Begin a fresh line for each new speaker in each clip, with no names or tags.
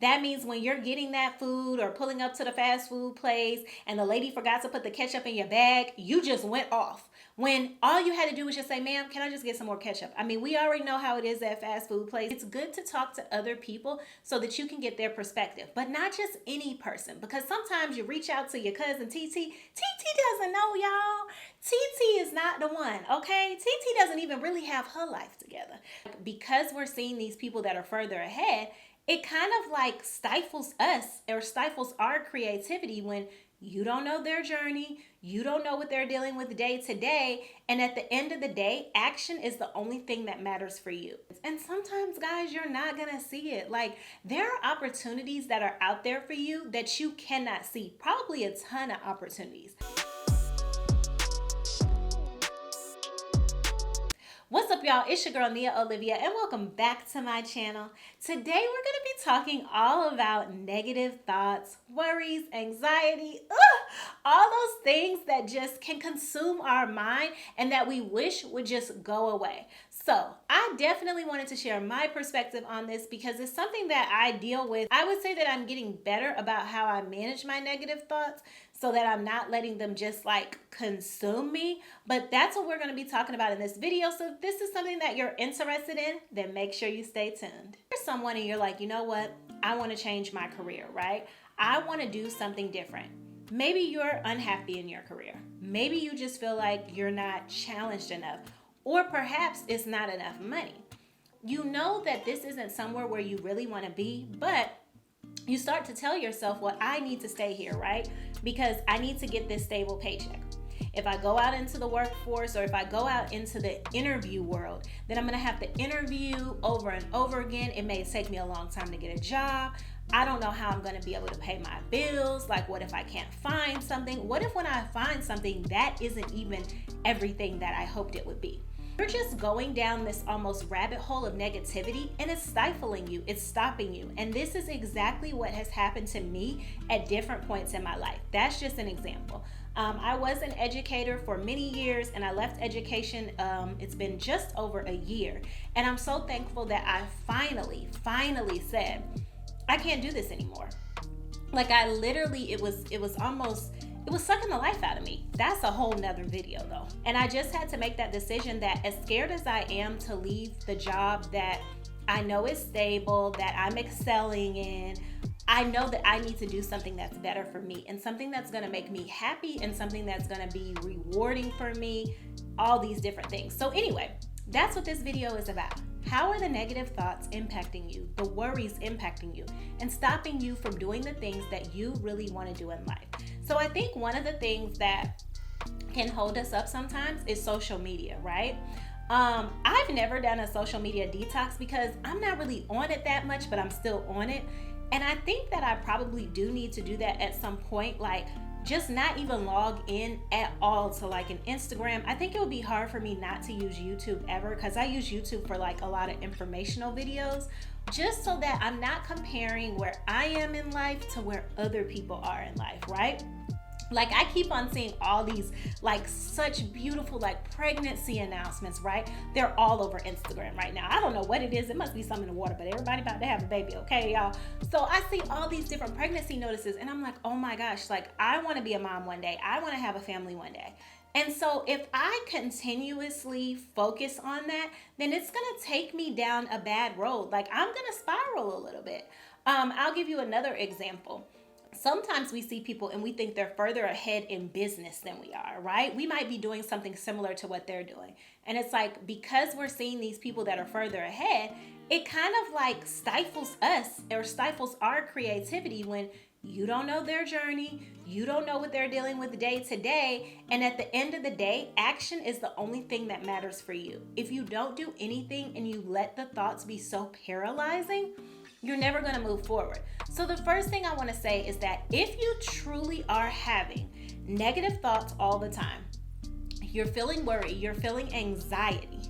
That means when you're getting that food or pulling up to the fast food place and the lady forgot to put the ketchup in your bag, you just went off. When all you had to do was just say, ma'am, can I just get some more ketchup? I mean, we already know how it is at fast food place. It's good to talk to other people so that you can get their perspective, but not just any person, because sometimes you reach out to your cousin TT. TT doesn't know, y'all. TT is not the one, okay? TT doesn't even really have her life together. Because we're seeing these people that are further ahead, it kind of like stifles us or stifles our creativity when you don't know their journey. You don't know what they're dealing with day to day. And at the end of the day, action is the only thing that matters for you. And sometimes, guys, you're not going to see it. Like, there are opportunities that are out there for you that you cannot see. Probably a ton of opportunities. What's up, y'all? It's your girl NiaOlivia, and welcome back to my channel. Today we're going to be talking all about negative thoughts, worries, anxiety, all those things that just can consume our mind and that we wish would just go away. So I definitely wanted to share my perspective on this because it's something that I deal with. I would say that I'm getting better about how I manage my negative thoughts so that I'm not letting them just like consume me. But that's what we're going to be talking about in this video. So if this is something that you're interested in, then make sure you stay tuned. If you're someone and you're like, you know what? I want to change my career, right? I want to do something different. Maybe you're unhappy in your career. Maybe you just feel like you're not challenged enough, or perhaps it's not enough money. You know that this isn't somewhere where you really want to be, but you start to tell yourself, well, I need to stay here, right? Because I need to get this stable paycheck. If I go out into the workforce or if I go out into the interview world, then I'm going to have to interview over and over again. It may take me a long time to get a job. I don't know how I'm going to be able to pay my bills. Like, what if I can't find something? What if when I find something, that isn't even everything that I hoped it would be? You're just going down this almost rabbit hole of negativity, and it's stifling you. It's stopping you. And this is exactly what has happened to me at different points in my life. That's just an example. I was an educator for many years, and I left education. It's been just over a year. And I'm so thankful that I finally said, I can't do this anymore. Like, I literally, it was sucking the life out of me. That's a whole nother video though. And I just had to make that decision that as scared as I am to leave the job that I know is stable, that I'm excelling in, I know that I need to do something that's better for me and something that's gonna make me happy and something that's gonna be rewarding for me, all these different things. So anyway, that's what this video is about. How are the negative thoughts impacting you, the worries impacting you, and stopping you from doing the things that you really want to do in life? So I think one of the things that can hold us up sometimes is social media, right? I've never done a social media detox because I'm not really on it that much, but I'm still on it. And I think that I probably do need to do that at some point, like just not even log in at all to like an Instagram. I think it would be hard for me not to use YouTube ever, because I use YouTube for like a lot of informational videos, just so that I'm not comparing where I am in life to where other people are in life, right? Like, I keep on seeing all these like such beautiful like pregnancy announcements, right? They're all over Instagram right now. I don't know what it is. It must be something in the water, but everybody about to have a baby, okay, y'all? So I see all these different pregnancy notices and I'm like, oh my gosh, like I want to be a mom one day. I want to have a family one day. And so if I continuously focus on that, then it's going to take me down a bad road. Like, I'm going to spiral a little bit. I'll give you another example. Sometimes we see people and we think they're further ahead in business than we are, right? We might be doing something similar to what they're doing. And it's like, because we're seeing these people that are further ahead, it kind of like stifles us or stifles our creativity when you don't know their journey. You don't know what they're dealing with day to day. And at the end of the day, action is the only thing that matters for you. If you don't do anything and you let the thoughts be so paralyzing, you're never going to move forward. So the first thing I want to say is that if you truly are having negative thoughts all the time, you're feeling worry, you're feeling anxiety,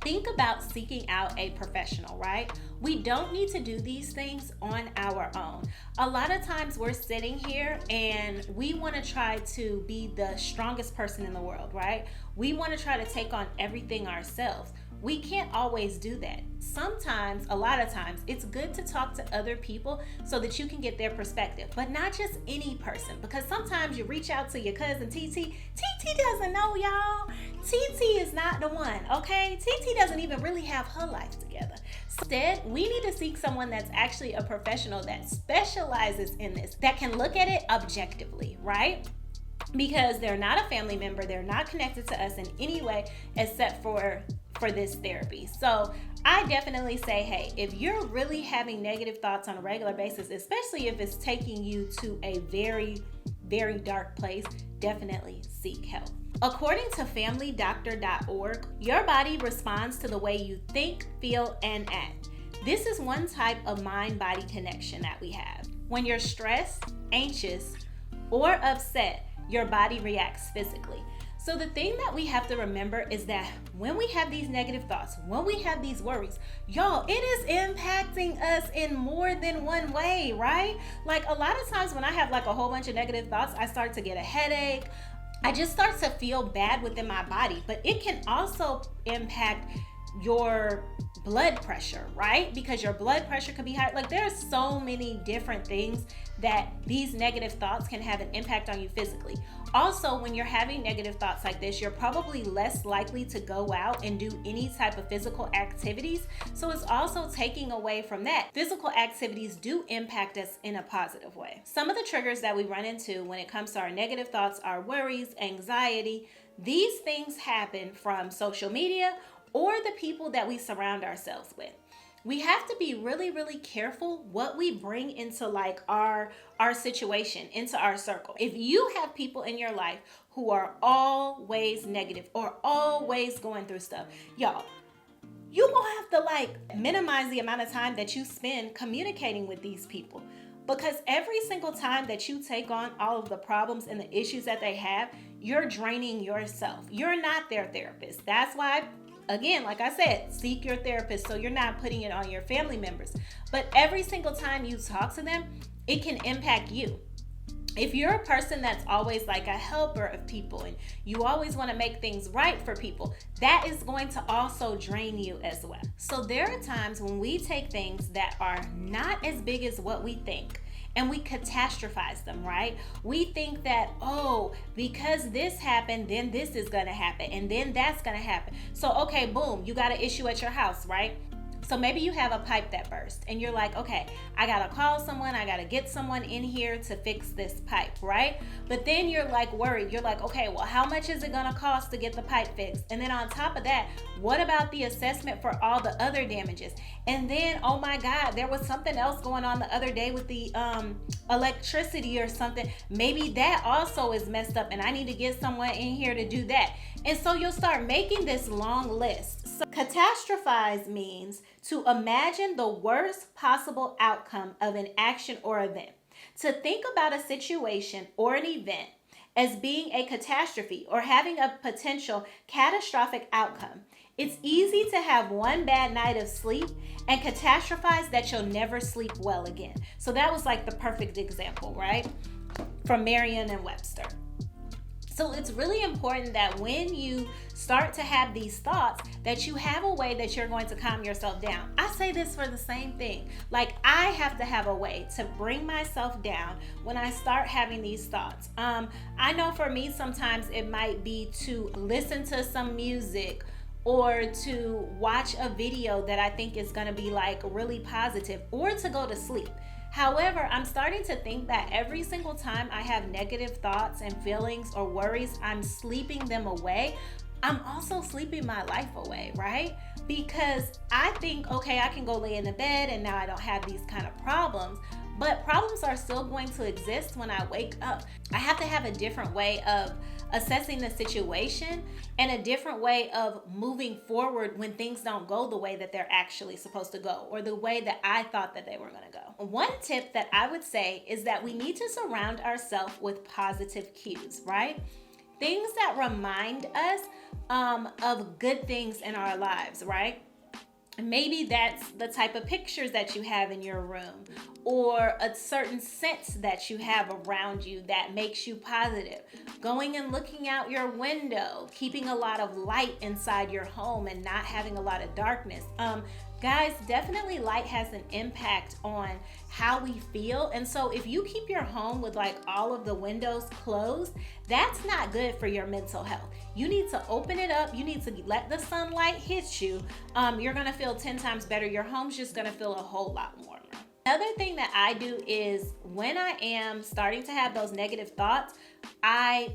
think about seeking out a professional, right? We don't need to do these things on our own. A lot of times we're sitting here and we want to try to be the strongest person in the world, right? We want to try to take on everything ourselves. we can't always do that. Sometimes, a lot of times, it's good to talk to other people so that you can get their perspective, but not just any person, because sometimes you reach out to your cousin TT. TT doesn't know, y'all. TT is not the one, okay? TT doesn't even really have her life together. Instead, we need to seek someone that's actually a professional that specializes in this, that can look at it objectively, right? Because they're not a family member, they're not connected to us in any way except for this therapy. So I definitely say, hey, if you're really having negative thoughts on a regular basis, especially if it's taking you to a very, very dark place, definitely seek help. According to familydoctor.org, your body responds to the way you think, feel, and act. This is one type of mind-body connection that we have. When you're stressed, anxious, or upset, your body reacts physically. So the thing that we have to remember is that when we have these negative thoughts, when we have these worries, y'all, it is impacting us in more than one way, right? Like a lot of times when I have like a whole bunch of negative thoughts, I start to get a headache. I just start to feel bad within my body, but it can also impact your blood pressure, right? Because your blood pressure could be high. Like there's so many different things that these negative thoughts can have an impact on you physically. Also, when you're having negative thoughts like this, you're probably less likely to go out and do any type of physical activities. So it's also taking away from that. Physical activities do impact us in a positive way. Some of the triggers that we run into when it comes to our negative thoughts are worries, anxiety. These things happen from social media or the people that we surround ourselves with. We have to be really, really careful what we bring into like our situation, into our circle. If you have people in your life who are always negative or always going through stuff, y'all, you gonna have to like minimize the amount of time that you spend communicating with these people. Because every single time that you take on all of the problems and the issues that they have, you're draining yourself. You're not their therapist. That's why, again, like I said, seek your therapist so you're not putting it on your family members. But every single time you talk to them, it can impact you. If you're a person that's always like a helper of people and you always want to make things right for people, that is going to also drain you as well. So there are times when we take things that are not as big as what we think and we catastrophize them, right? We think that, oh, because this happened, then this is gonna happen, and then that's gonna happen. So, okay, boom, you got an issue at your house, right? So maybe you have a pipe that burst and you're like, okay, I gotta call someone, I gotta get someone in here to fix this pipe, right? But then you're like worried. You're like, okay, well, how much is it gonna cost to get the pipe fixed? And then on top of that, what about the assessment for all the other damages? And then, oh my God, there was something else going on the other day with the electricity or something. Maybe that also is messed up and I need to get someone in here to do that. And so you'll start making this long list. So catastrophize means to imagine the worst possible outcome of an action or event. To think about a situation or an event as being a catastrophe or having a potential catastrophic outcome. It's easy to have one bad night of sleep and catastrophize that you'll never sleep well again. So that was like the perfect example, right? From Merriam-Webster. So it's really important that when you start to have these thoughts, that you have a way that you're going to calm yourself down. I say this for the same thing. Like I have to have a way to bring myself down when I start having these thoughts. I know for me, sometimes it might be to listen to some music or to watch a video that I think is going to be like really positive, or to go to sleep. However, I'm starting to think that every single time I have negative thoughts and feelings or worries, I'm sleeping them away. I'm also sleeping my life away, right? Because I think, okay, I can go lay in the bed and now I don't have these kind of problems. But problems are still going to exist when I wake up. I have to have a different way of assessing the situation and a different way of moving forward when things don't go the way that they're actually supposed to go, or the way that I thought that they were going to go. One tip that I would say is that we need to surround ourselves with positive cues, right? Things that remind us of good things in our lives, right? Maybe that's the type of pictures that you have in your room, or a certain sense that you have around you that makes you positive. Going and looking out your window, keeping a lot of light inside your home and not having a lot of darkness. Guys, definitely light has an impact on how we feel. And so if you keep your home with like all of the windows closed, that's not good for your mental health. You need to open it up. You need to let the sunlight hit you. You're going to feel 10 times better. Your home's just going to feel a whole lot warmer. Another thing that I do is when I am starting to have those negative thoughts, I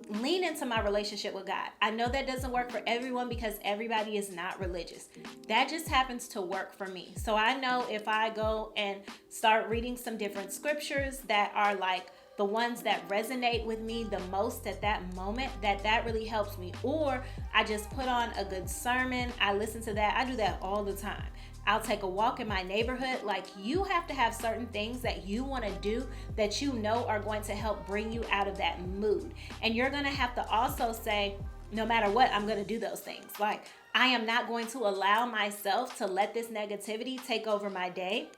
lean into my relationship with God. I know that doesn't work for everyone because everybody is not religious. That just happens to work for me. So I know if I go and start reading some different scriptures that are like the ones that resonate with me the most at that moment, that really helps me. Or I just put on a good sermon. I listen to that. I do that all the time. I'll take a walk in my neighborhood. Like, you have to have certain things that you want to do that you know are going to help bring you out of that mood. And you're going to have to also say, no matter what, I'm going to do those things. Like, I am not going to allow myself to let this negativity take over my day.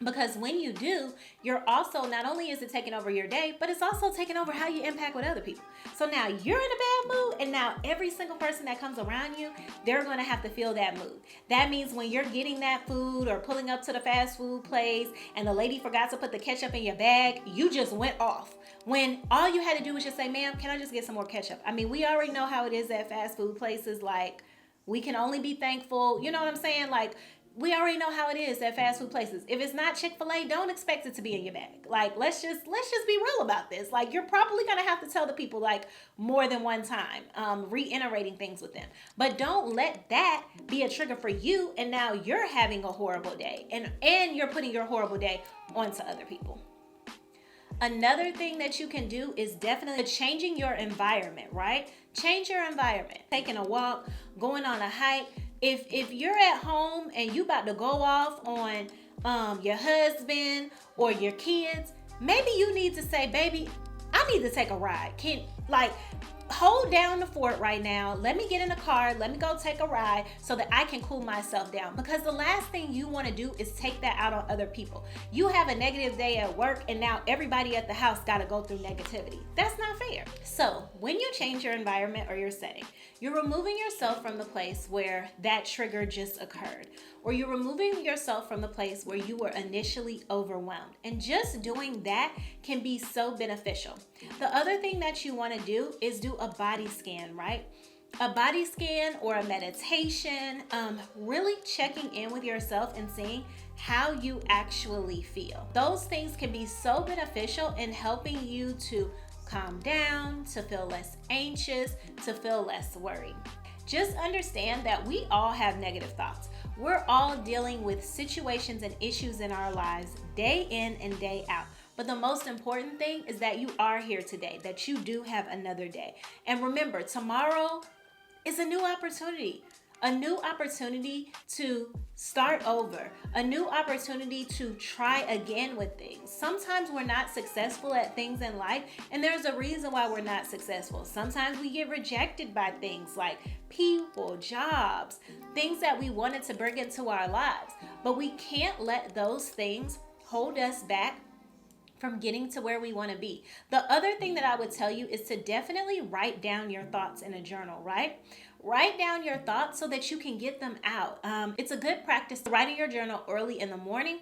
Because when you do, you're also, not only is it taking over your day, but it's also taking over how you impact with other people. So now you're in a bad mood, and now every single person that comes around you, they're going to have to feel that mood. That means when you're getting that food or pulling up to the fast food place and the lady forgot to put the ketchup in your bag, you just went off. When all you had to do was just say, ma'am, can I just get some more ketchup? I mean, we already know how it is at fast food places. Like, we can only be thankful. You know what I'm saying? Like, we already know how it is at fast food places. If it's not Chick-fil-A, don't expect it to be in your bag. Like, let's just be real about this. Like, you're probably gonna have to tell the people like more than one time, reiterating things with them. But don't let that be a trigger for you, and now you're having a horrible day, and you're putting your horrible day onto other people. Another thing that you can do is definitely changing your environment, right? Change your environment. Taking a walk, going on a hike. If you're at home and you about to go off on your husband or your kids, maybe you need to say, baby, I need to take a ride. Hold down the fort right now. Let me get in the car. Let me go take a ride so that I can cool myself down. Because the last thing you want to do is take that out on other people. You have a negative day at work, and now everybody at the house got to go through negativity. That's not fair. So when you change your environment or your setting, you're removing yourself from the place where that trigger just occurred, or you're removing yourself from the place where you were initially overwhelmed. And just doing that can be so beneficial. The other thing that you want to do is do a body scan, right? A body scan or a meditation, really checking in with yourself and seeing how you actually feel. Those things can be so beneficial in helping you to calm down, to feel less anxious, to feel less worried. Just understand that we all have negative thoughts. We're all dealing with situations and issues in our lives day in and day out. But the most important thing is that you are here today, that you do have another day. And remember, tomorrow is a new opportunity. A new opportunity to start over, a new opportunity to try again with things. Sometimes we're not successful at things in life, and there's a reason why we're not successful. Sometimes we get rejected by things like people, jobs, things that we wanted to bring into our lives. But we can't let those things hold us back from getting to where we want to be. The other thing that I would tell you is to definitely write down your thoughts in a journal, right? Write down your thoughts so that you can get them out. It's a good practice to write in your journal early in the morning,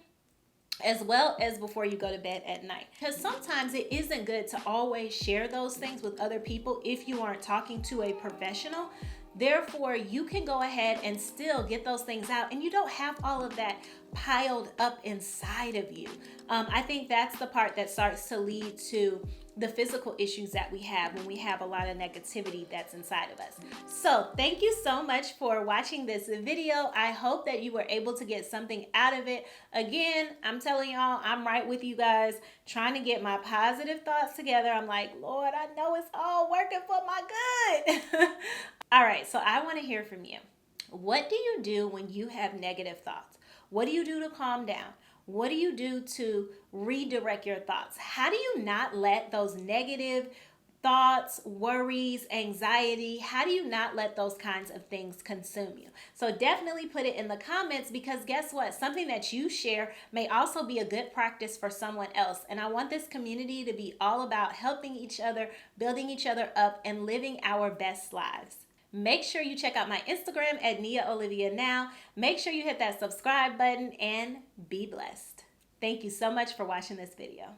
as well as before you go to bed at night. Because sometimes it isn't good to always share those things with other people if you aren't talking to a professional. Therefore, you can go ahead and still get those things out, and you don't have all of that piled up inside of you. I think that's the part that starts to lead to the physical issues that we have when we have a lot of negativity that's inside of us. So thank you so much for watching this video. I hope that you were able to get something out of it. Again, I'm telling y'all, I'm right with you guys, trying to get my positive thoughts together. I'm like, Lord, I know it's all working for my good. All right, so I want to hear from you. What do you do when you have negative thoughts? What do you do to calm down? What do you do to redirect your thoughts? How do you not let those negative thoughts, worries, anxiety? How do you not let those kinds of things consume you? So definitely put it in the comments, because guess what? Something that you share may also be a good practice for someone else. And I want this community to be all about helping each other, building each other up, and living our best lives. Make sure you check out my Instagram at niaolivianow. Make sure you hit that subscribe button and be blessed. Thank you so much for watching this video.